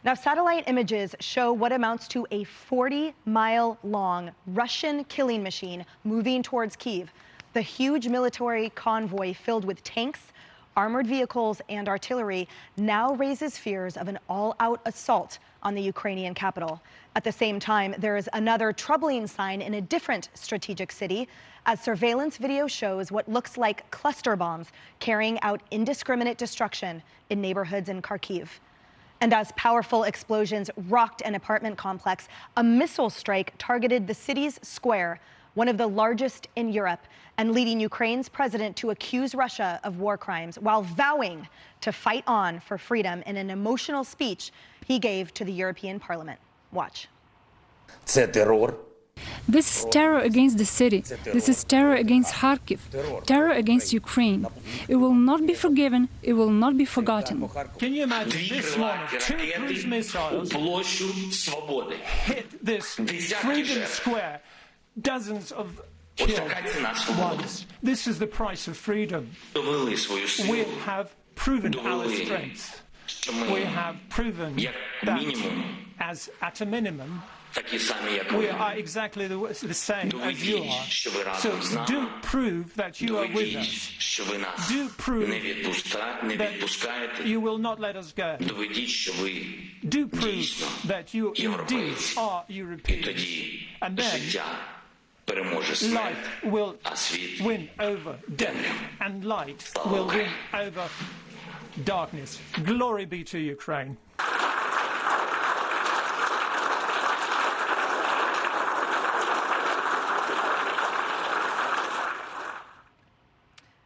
Now, satellite images show what amounts to a 40-mile-long Russian killing machine moving towards Kyiv. The huge military convoy filled with tanks, armored vehicles, and artillery now raises fears of an all-out assault on the Ukrainian capital. At the same time, there is another troubling sign in a different strategic city, as surveillance video shows what looks like cluster bombs carrying out indiscriminate destruction in neighborhoods in Kharkiv. And as powerful explosions rocked an apartment complex, a missile strike targeted the city's square, one of the largest in Europe, and leading Ukraine's president to accuse Russia of war crimes while vowing to fight on for freedom in an emotional speech he gave to the European Parliament. Watch. This is terror against the city. This is terror against Kharkiv, terror against Ukraine. It will not be forgiven. It will not be forgotten. Can you imagine this morning, 2 cruise missiles hit this Freedom Square, dozens of killed ones. This is the price of freedom. We have proven our strength. We have proven that, as at a minimum, we are exactly the same as you are. So do prove that you are with us. Do prove that you will not let us go. Do prove that you indeed are Europeans. And then light will win over death, and light will win over darkness. Glory be to Ukraine.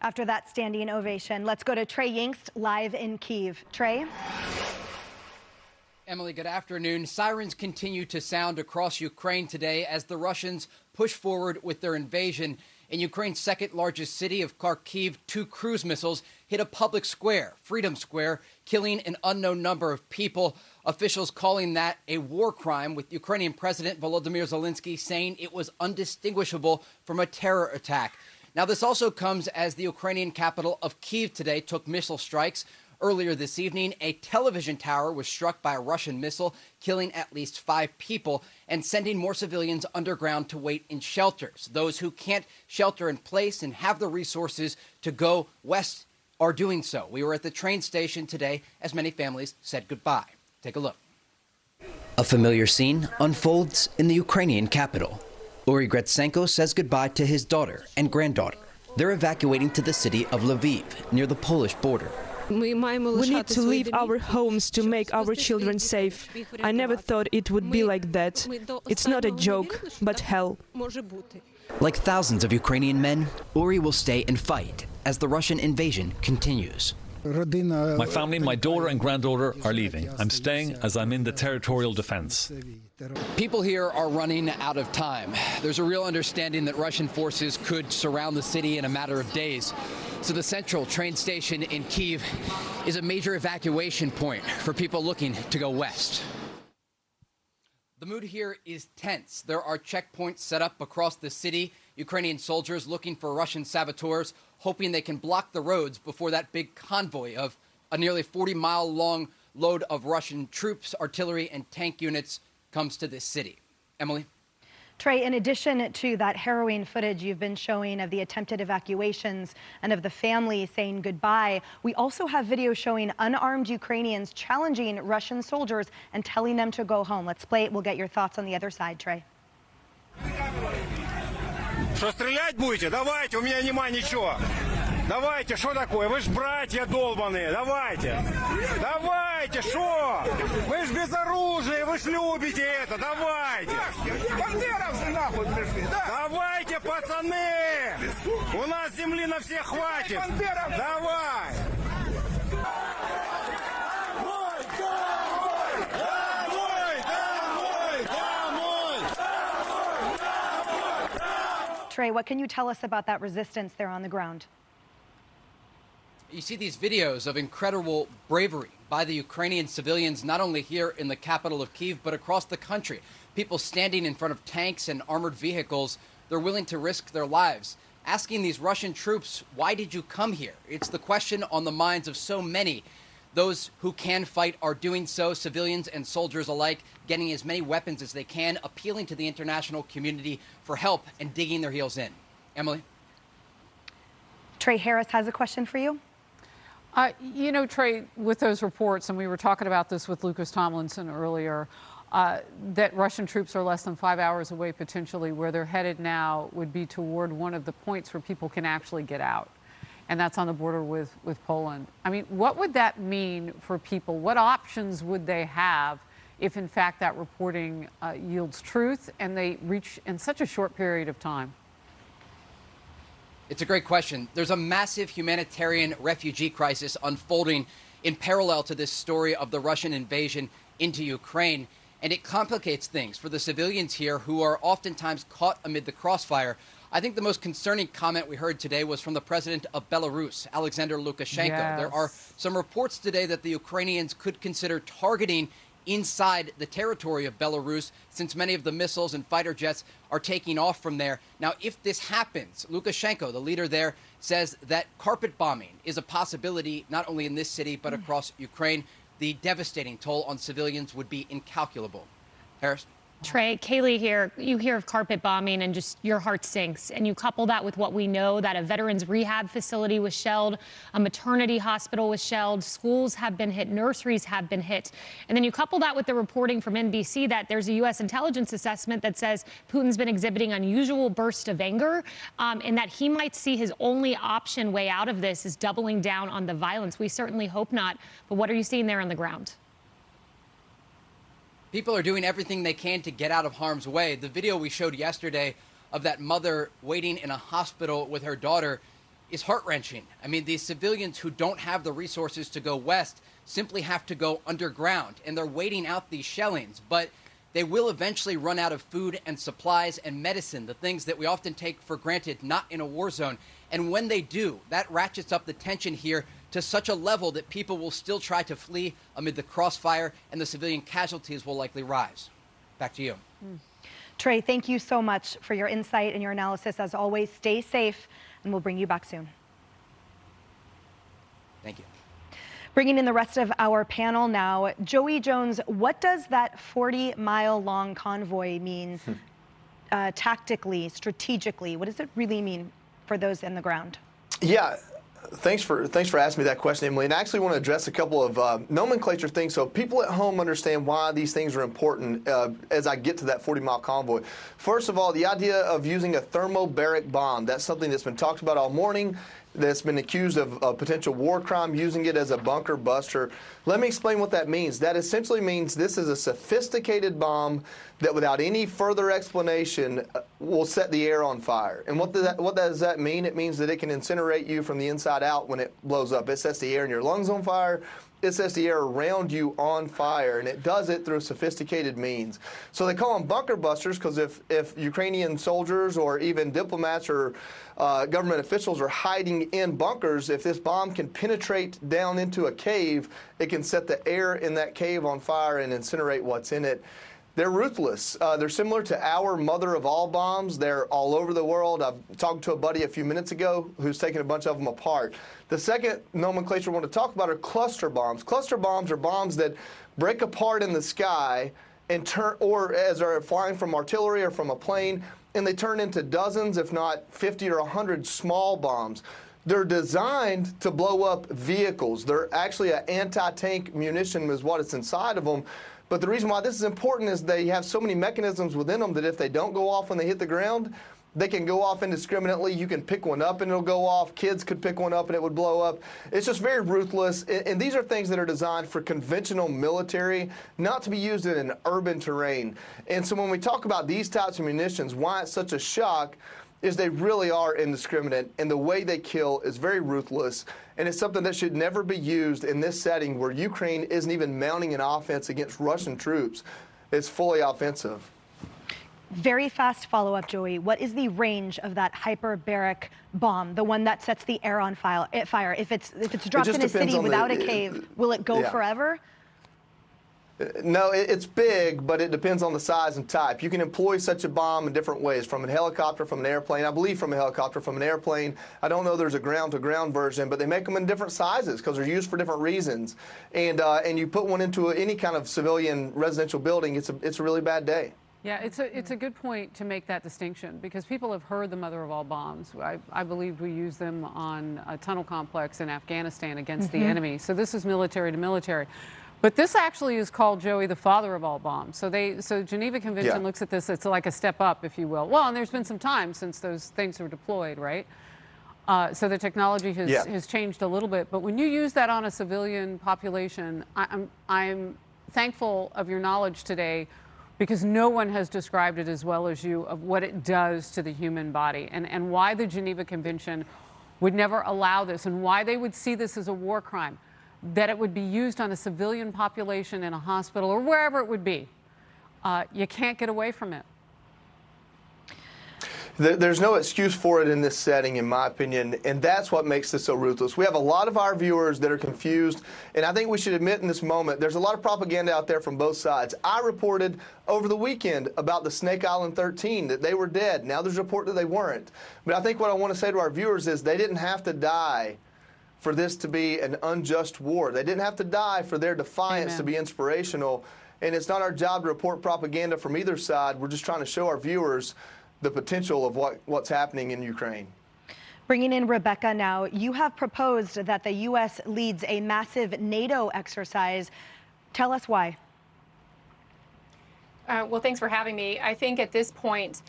After that standing ovation, let's go to Trey Yingst live in Kyiv. Trey? Emily, good afternoon. Sirens continue to sound across Ukraine today as the Russians push forward with their invasion. In Ukraine's second largest city of Kharkiv, 2 cruise missiles hit a public square, Freedom Square, killing an unknown number of people. Officials calling that a war crime, with Ukrainian President Volodymyr Zelensky saying it was undistinguishable from a terror attack. Now, this also comes as the Ukrainian capital of Kyiv today took missile strikes. Earlier this evening, a television tower was struck by a Russian missile, killing at least 5 people and sending more civilians underground to wait in shelters. Those who can't shelter in place and have the resources to go west are doing so. We were at the train station today as many families said goodbye. Take a look. A familiar scene unfolds in the Ukrainian capital. Uri Gretsenko says goodbye to his daughter and granddaughter. They're evacuating to the city of Lviv, near the Polish border. We need to leave our homes to make our children safe. I never thought it would be like that. It's not a joke, but hell. Like thousands of Ukrainian men, Uri will stay and fight as the Russian invasion continues. My family, my daughter and granddaughter are leaving. I'm staying as I'm in the territorial defense. People here are running out of time. There's a real understanding that Russian forces could surround the city in a matter of days. So the central train station in Kyiv is a major evacuation point for people looking to go west. The mood here is tense. There are checkpoints set up across the city. Ukrainian soldiers looking for Russian saboteurs, hoping they can block the roads before that big convoy of a nearly 40-mile-long load of Russian troops, artillery, and tank units comes to this city. Emily? Trey, in addition to that harrowing footage you've been showing of the attempted evacuations and of the family saying goodbye, we also have video showing unarmed Ukrainians challenging Russian soldiers and telling them to go home. Let's play it. We'll get your thoughts on the other side, Trey. Что, стрелять будете? Давайте, у меня нема ничего. Давайте, что такое? Вы ж братья долбаные, давайте. Давайте, что? Вы ж без оружия, вы ж любите это, давайте. Бандеровцы нахуй пришли, да? Давайте, пацаны! У нас земли на всех хватит. Давай! Trey, what can you tell us about that resistance there on the ground? You see these videos of incredible bravery by the Ukrainian civilians, not only here in the capital of Kyiv, but across the country. People standing in front of tanks and armored vehicles. They're willing to risk their lives, asking these Russian troops, why did you come here? It's the question on the minds of so many. Those who can fight are doing so, civilians and soldiers alike, getting as many weapons as they can, appealing to the international community for help and digging their heels in. Emily? Trey Harris has a question for you. You know, Trey, with those reports, and we were talking about this with Lucas Tomlinson earlier, that Russian troops are less than 5 hours away potentially. Where they're headed now would be toward one of the points where people can actually get out, and that's on the border with Poland. I mean, what would that mean for people? What options would they have if, in fact, that reporting yields truth and they reach in such a short period of time? It's a great question. There's a massive humanitarian refugee crisis unfolding in parallel to this story of the Russian invasion into Ukraine, and it complicates things for the civilians here who are oftentimes caught amid the crossfire. I think the most concerning comment we heard today was from the president of Belarus, Alexander Lukashenko. Yes. There are some reports today that the Ukrainians could consider targeting inside the territory of Belarus, since many of the missiles and fighter jets are taking off from there. Now, if this happens, Lukashenko, the leader there, says that carpet bombing is a possibility not only in this city, but across Ukraine. The devastating toll on civilians would be incalculable. Harris? Trey, Kaylee here. You hear of carpet bombing and just your heart sinks. And you couple that with what we know, that a veterans rehab facility was shelled, a maternity hospital was shelled, schools have been hit, nurseries have been hit. And then you couple that with the reporting from NBC that there's a U.S. intelligence assessment that says Putin's been exhibiting unusual bursts of anger, and that he might see his only option way out of this is doubling down on the violence. We certainly hope not. But what are you seeing there on the ground? People are doing everything they can to get out of harm's way. The video we showed yesterday of that mother waiting in a hospital with her daughter is heart-wrenching. I mean, these civilians who don't have the resources to go west simply have to go underground, and they're waiting out these shellings. But they will eventually run out of food and supplies and medicine, the things that we often take for granted, not in a war zone. And when they do, that ratchets up the tension here to such a level that people will still try to flee amid the crossfire, and the civilian casualties will likely rise. Back to you. Trey, thank you so much for your insight and your analysis. As always, stay safe, and we'll bring you back soon. Thank you. Bringing in the rest of our panel now. Joey Jones, what does that 40-mile-long convoy mean tactically, strategically? What does it really mean for those in the ground? Yeah. Thanks for asking me that question, Emily. And I actually want to address a couple of nomenclature things so people at home understand why these things are important as I get to that 40-mile convoy. First of all, the idea of using a thermobaric bomb, that's something that's been talked about all morning, that's been accused of a potential war crime, using it as a bunker buster. Let me explain what that means. That essentially means this is a sophisticated bomb that without any further explanation will set the air on fire. And what does that mean? It means that it can incinerate you from the inside out when it blows up. It sets the air in your lungs on fire. It sets the air around you on fire, and it does it through sophisticated means. So they call them bunker busters because if Ukrainian soldiers or even diplomats or government officials are hiding in bunkers, if this bomb can penetrate down into a cave, it can set the air in that cave on fire and incinerate what's in it. They're ruthless. They're similar to our mother of all bombs. They're all over the world. I've talked to a buddy a few minutes ago who's taken a bunch of them apart. The second nomenclature I want to talk about are cluster bombs. Cluster bombs are bombs that break apart in the sky and turn, or as they're flying from artillery or from a plane, and they turn into dozens, if not 50 or 100 small bombs. They're designed to blow up vehicles. They're actually an anti-tank munition is what is inside of them. But the reason why this is important is they have so many mechanisms within them that if they don't go off when they hit the ground, they can go off indiscriminately. You can pick one up and it'll go off. Kids could pick one up and it would blow up. It's just very ruthless. And these are things that are designed for conventional military, not to be used in an urban terrain. And so when we talk about these types of munitions, why it's such a shock is they really are indiscriminate, and the way they kill is very ruthless, and it's something that should never be used in this setting where Ukraine isn't even mounting an offense against Russian troops. It's fully offensive. Very fast follow-up, Joey. What is the range of that hyperbaric bomb, the one that sets the air on fire? If it's dropped in a city without a cave, will it go forever? No, it's big, but it depends on the size and type. You can employ such a bomb in different ways, from a helicopter, from an airplane. I believe from a helicopter, from an airplane. I don't know there's a ground-to-ground version, but they make them in different sizes because they're used for different reasons. And you put one into any kind of civilian residential building, it's a really bad day. Yeah, it's a good point to make that distinction, because people have heard the mother of all bombs. I believe we use them on a tunnel complex in Afghanistan against the enemy. So this is military to military. But this actually is called, Joey, the father of all bombs. So Geneva Convention looks at this, it's like a step up, if you will. Well, and there's been some time since those things were deployed, right? So the technology has changed a little bit. But when you use that on a civilian population, I'm thankful of your knowledge today, because no one has described it as well as you, of what it does to the human body, and why the Geneva Convention would never allow this, and why they would see this as a war crime, that it would be used on a civilian population in a hospital or wherever it would be. You can't get away from it. There's no excuse for it in this setting, in my opinion, and that's what makes this so ruthless. We have a lot of our viewers that are confused, and I think we should admit in this moment, there's a lot of propaganda out there from both sides. I reported over the weekend about the Snake Island 13, that they were dead. Now there's a report that they weren't. But I think what I want to say to our viewers is they didn't have to die for this to be an unjust war. They didn't have to die for their defiance to be inspirational, and it's not our job to report propaganda from either side. We're just trying to show our viewers the potential of what's happening in Ukraine. Bringing in Rebecca now, you have proposed that the U.S. leads a massive NATO exercise. Tell us why. Well, thanks for having me. I think at this point,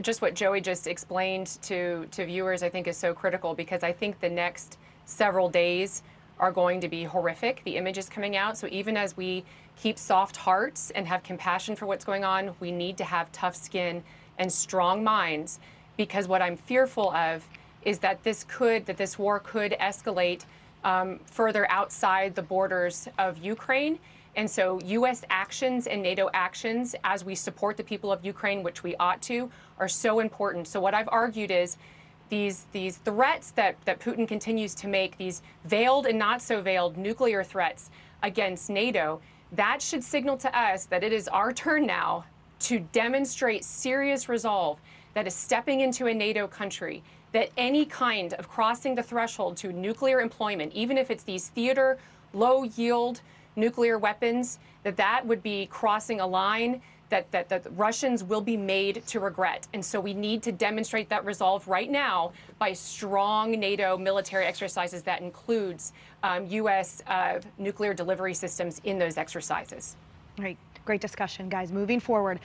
just what Joey just explained to viewers, I think is so critical, because I think the next several days are going to be horrific, the images coming out. So even as we keep soft hearts and have compassion for what's going on, we need to have tough skin and strong minds, because what I'm fearful of is that this war could escalate further outside the borders of Ukraine. And so U.S. actions and NATO actions, as we support the people of Ukraine, which we ought to, are so important. So what I've argued is these threats that Putin continues to make, these veiled and not so veiled nuclear threats against NATO, that should signal to us that it is our turn now to demonstrate serious resolve, that is stepping into a NATO country, that any kind of crossing the threshold to nuclear employment, even if it's these theater, low-yield nuclear weapons, that would be crossing a line that the Russians will be made to regret. And so we need to demonstrate that resolve right now by strong NATO military exercises that includes U.S. Nuclear delivery systems in those exercises. Right. Great discussion, guys. Moving forward,